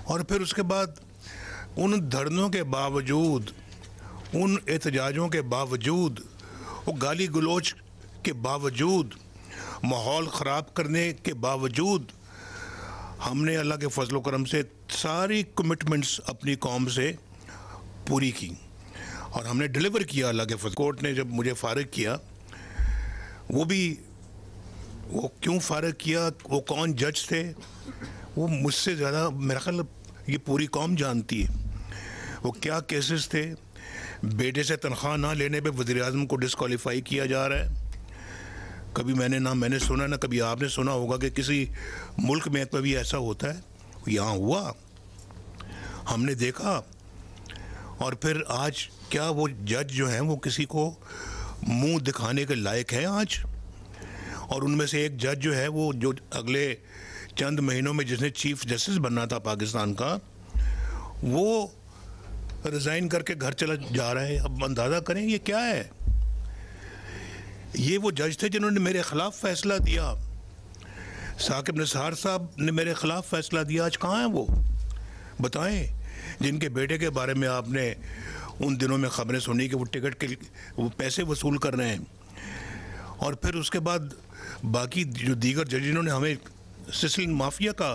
और फिर उसके बाद उन धरनों के बावजूद, उन एहतजाजों के बावजूद, वो गाली गलोच के बावजूद, माहौल ख़राब करने के बावजूद, हमने अल्लाह के फजल करम से सारी कमिटमेंट्स अपनी कौम से पूरी की और हमने डिलीवर किया अल्लाह के फजल। कोर्ट ने जब मुझे फ़ारिग किया, वो क्यों फ़ारिग किया, वो कौन जज थे, वो मुझसे ज़्यादा मेरा ख्याल ये पूरी कौम जानती है। वो क्या केसेस थे, बेटे से तनख्वाह ना लेने पे वज़ीर-ए-आज़म को डिस्क्वालीफाई किया जा रहा है। कभी मैंने सुना ना कभी आपने सुना होगा कि किसी मुल्क में कभी ऐसा होता है। यहाँ हुआ, हमने देखा। और फिर आज क्या वो जज जो हैं वो किसी को मुंह दिखाने के लायक हैं आज? और उनमें से एक जज जो है वो जो अगले चंद महीनों में जिसने चीफ जस्टिस बनना था पाकिस्तान का, वो रिज़ाइन करके घर चला जा रहा है। अब अंदाज़ा करें ये क्या है। ये वो जज थे जिन्होंने मेरे ख़िलाफ़ फ़ैसला दिया। साकिब निसार साहब ने मेरे ख़िलाफ़ फ़ैसला दिया। आज कहाँ हैं वो, बताएं। जिनके बेटे के बारे में आपने उन दिनों में ख़बरें सुनी कि वो टिकट के वो पैसे वसूल कर रहे हैं। और फिर उसके बाद बाकी जो दीगर जज जिन्होंने हमें सिसलिन माफिया का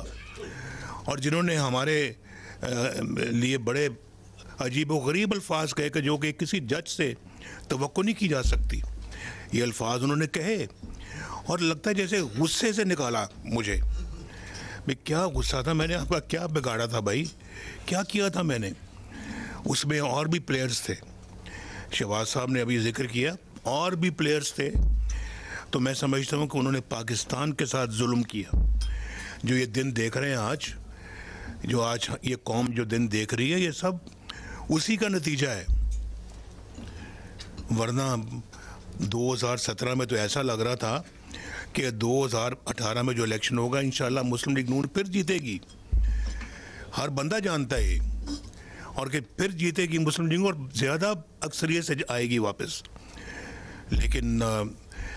और जिन्होंने हमारे लिए बड़े अजीब व गरीब अल्फाज कहे कि जो कि किसी जज से तवक्को नहीं की जा सकती, ये अल्फाज उन्होंने कहे और लगता है जैसे गुस्से से निकाला मुझे। भाई क्या गुस्सा था, मैंने आपका क्या बिगाड़ा था भाई, क्या किया था मैंने? उसमें और भी प्लेयर्स थे, शहबाज साहब ने अभी जिक्र किया, और भी प्लेयर्स थे। तो मैं समझता हूँ कि उन्होंने पाकिस्तान के साथ जुल्म किया। जो ये दिन देख रहे हैं आज, जो आज ये कौम जो दिन देख रही है, ये सब उसी का नतीजा है। वरना 2017 में तो ऐसा लग रहा था कि 2018 में जो इलेक्शन होगा इंशाल्लाह मुस्लिम लीग नून फिर जीतेगी। हर बंदा जानता है और कि फिर जीतेगी मुस्लिम लीग और ज़्यादा अक्सरियत से आएगी वापस। लेकिन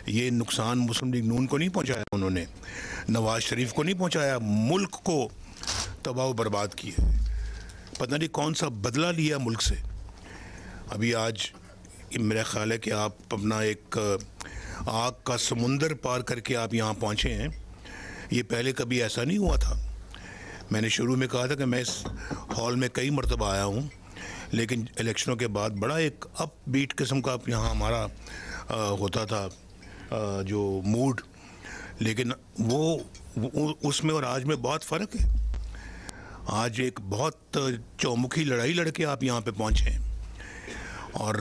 ये नुकसान मुस्लिम लीग नून को नहीं पहुंचाया, उन्होंने नवाज शरीफ को नहीं पहुंचाया, मुल्क को तबाह बर्बाद किया। पता नहीं कौन सा बदला लिया मुल्क से। अभी आज मेरा ख्याल है कि आप अपना एक आग का समुंदर पार करके आप यहाँ पहुँचे हैं। ये पहले कभी ऐसा नहीं हुआ था। मैंने शुरू में कहा था कि मैं इस हॉल में कई मरतबा आया हूँ, लेकिन इलेक्शनों के बाद बड़ा एक अप बीट किस्म का यहाँ हमारा होता था जो मूड, लेकिन वो उसमें और आज में बहुत फ़र्क है। आज एक बहुत चौमुखी लड़ाई लड़के आप यहाँ पे पहुँचे हैं और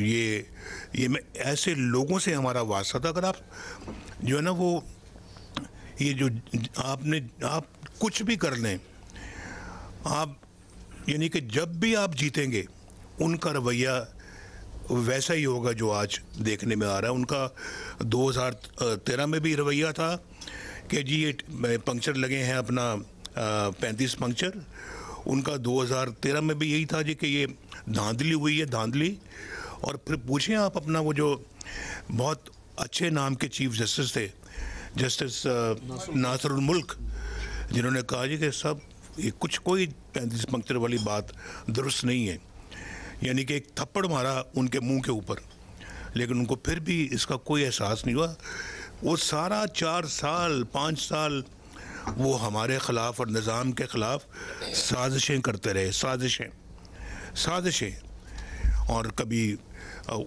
ये मैं ऐसे लोगों से हमारा वास्ता था। अगर आप जो है ना वो ये जो आप कुछ भी कर लें, आप यानी कि जब भी आप जीतेंगे उनका रवैया वैसा ही होगा जो आज देखने में आ रहा है। उनका 2013 में भी रवैया था कि जी ये पंक्चर लगे हैं अपना 35 पंक्चर। उनका 2013 में भी यही था जी कि ये धांधली हुई है, धांधली। और फिर पूछें आप अपना वो जो बहुत अच्छे नाम के चीफ जस्टिस थे, जस्टिस नासरुल मुल्क, जिन्होंने कहा जी कि सब ये कोई 35 पंक्चर वाली बात दुरुस्त नहीं है, यानी कि एक थप्पड़ मारा उनके मुंह के ऊपर, लेकिन उनको फिर भी इसका कोई एहसास नहीं हुआ। वो सारा 4 साल 5 साल वो हमारे ख़िलाफ़ और निज़ाम के ख़िलाफ़ साजिशें करते रहे, साजिशें। और कभी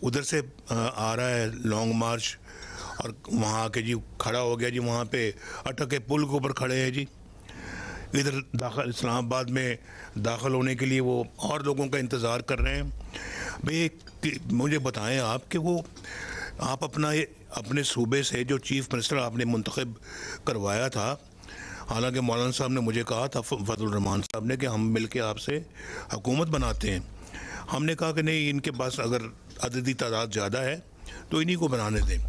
उधर से आ रहा है लॉन्ग मार्च और वहाँ आके जी खड़ा हो गया जी, वहाँ पे अटक के पुल के ऊपर खड़े हैं जी। इधर दाखिल इस्लामाबाद में दाखिल होने के लिए वो और लोगों का इंतज़ार कर रहे हैं। भाई मुझे बताएं आप कि वो आप अपने सूबे से जो चीफ़ मिनिस्टर आपने मुंतखब करवाया था, हालांकि मौलाना साहब ने मुझे कहा था, फजल रहमान साहब ने, कि हम मिलके आपसे हुकूमत बनाते हैं। हमने कहा कि नहीं, इनके पास अगर अददी तादाद ज़्यादा है तो इन्हीं को बनाने दें।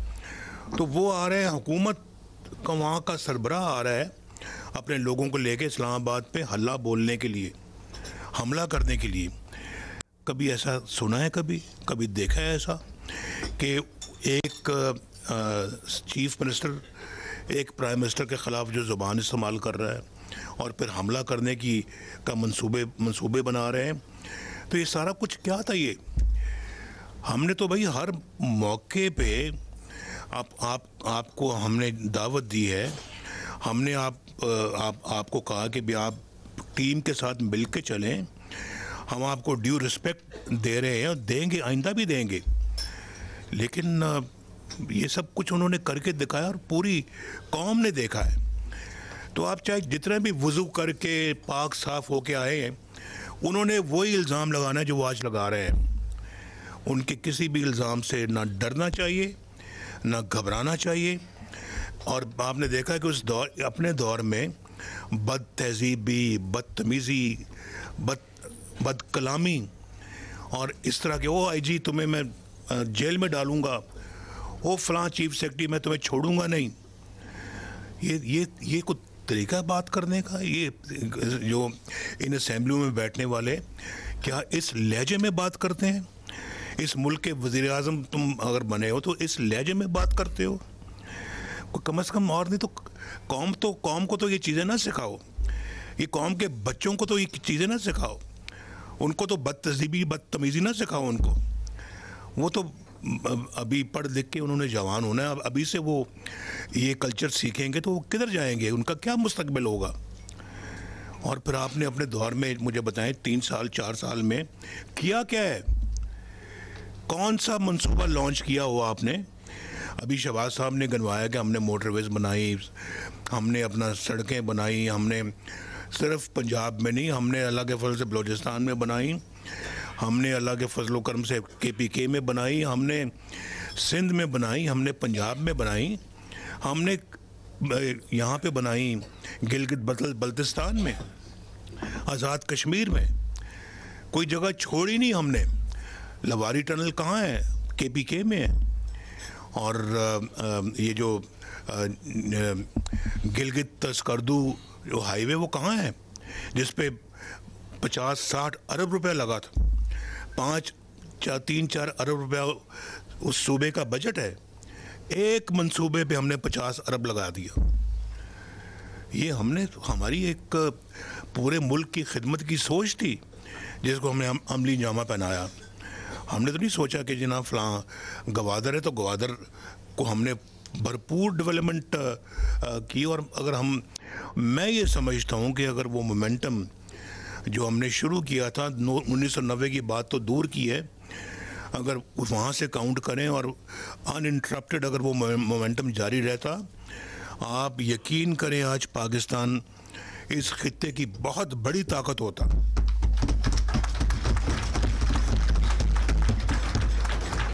तो वो आ रहे हैं, हुकूमत का वहाँ का सरबराह आ रहा है अपने लोगों को लेके इस्लामाबाद पे हल्ला बोलने के लिए, हमला करने के लिए। कभी ऐसा सुना है, कभी देखा है ऐसा कि एक चीफ मिनिस्टर एक प्राइम मिनिस्टर के ख़िलाफ़ जो ज़ुबान इस्तेमाल कर रहा है, और फिर हमला करने की का मंसूबे बना रहे हैं। तो ये सारा कुछ क्या था ये? हमने तो भाई हर मौके पे आपको हमने दावत दी है। हमने आपको कहा कि भी आप टीम के साथ मिल के चलें। हम आपको ड्यू रिस्पेक्ट दे रहे हैं और देंगे, आइंदा भी देंगे। लेकिन ये सब कुछ उन्होंने करके दिखाया और पूरी कौम ने देखा है। तो आप चाहे जितने भी वज़ू करके पाक साफ होके आए हैं, उन्होंने वही इल्ज़ाम लगाना है जो वो आज लगा रहे हैं। उनके किसी भी इल्ज़ाम से ना डरना चाहिए, ना घबराना चाहिए। और आपने देखा कि उस दौर अपने दौर में बद तहज़ीबी, बदतमीज़ी, बद कलामी और इस तरह के, वो आईजी तुम्हें मैं जेल में डालूंगा, वो फलां चीफ सेक्रेटरी मैं तुम्हें छोड़ूंगा नहीं। ये कुछ तरीका बात करने का? ये जो इन असेंबलियों में बैठने वाले क्या इस लहजे में बात करते हैं? इस मुल्क के वज़ीर आज़म तुम अगर बने हो तो इस लहजे में बात करते हो? कम से कम और नहीं तो कौम को तो ये चीज़ें ना सिखाओ। ये कौम के बच्चों को तो ये चीज़ें ना सिखाओ। उनको तो बदतहज़ीबी, बदतमीज़ी ना सिखाओ उनको। वो तो अभी पढ़ लिख के उन्होंने जवान होना है। अब अभी से वो ये कल्चर सीखेंगे तो वो किधर जाएंगे? उनका क्या मुस्तकबिल होगा? और फिर आपने अपने दौर में मुझे बताएं 3 साल 4 साल में किया क्या है? कौन सा मंसूबा लॉन्च किया हुआ आपने? अभी शहबाज साहब ने गनवाया कि हमने मोटरवेज बनाई, हमने अपना सड़कें बनाई, हमने सिर्फ पंजाब में नहीं, हमने अल्लाह के फजल से बलूचिस्तान में बनाई, हमने अल्लाह के फजल करम से KPK में बनाई, हमने सिंध में बनाई, हमने पंजाब में बनाई, हमने यहाँ पे बनाई गिलगित बल्तिस्तान में, आज़ाद कश्मीर में। कोई जगह छोड़ी नहीं हमने। लवारी टनल कहाँ है? KPK में है। और ये जो गिलगित स्कर्दू जो हाईवे वो कहाँ है, जिस पे 50-60 अरब रुपया लगा था? 3-4 अरब रुपया उस सूबे का बजट है। एक मंसूबे पे हमने 50 अरब लगा दिया। ये हमारी एक पूरे मुल्क की खिदमत की सोच थी जिसको हमने अमली जामा पहनाया। हमने तो नहीं सोचा कि जनाब फलां गवादर है तो गवादर को हमने भरपूर डेवलपमेंट की। और अगर मैं ये समझता हूँ कि अगर वो मोमेंटम जो हमने शुरू किया था 1990 की बात तो दूर की है, अगर वहाँ से काउंट करें और अनइंटरप्टेड अगर वो मोमेंटम जारी रहता, आप यकीन करें आज पाकिस्तान इस खित्ते की बहुत बड़ी ताकत होता।